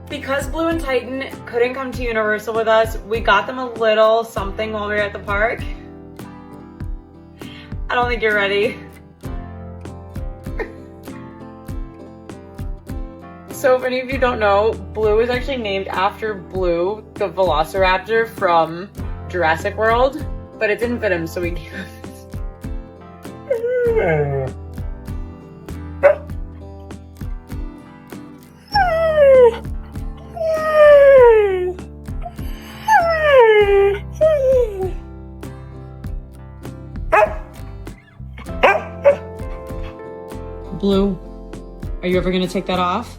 Because Blue and Titan couldn't come to Universal with us, we got them a little something while we were at the park. I don't think you're ready. So if any of you don't know, Blue is actually named after Blue, the Velociraptor from Jurassic World, but it didn't fit him, so we gave him this. Blue, are you ever gonna take that off?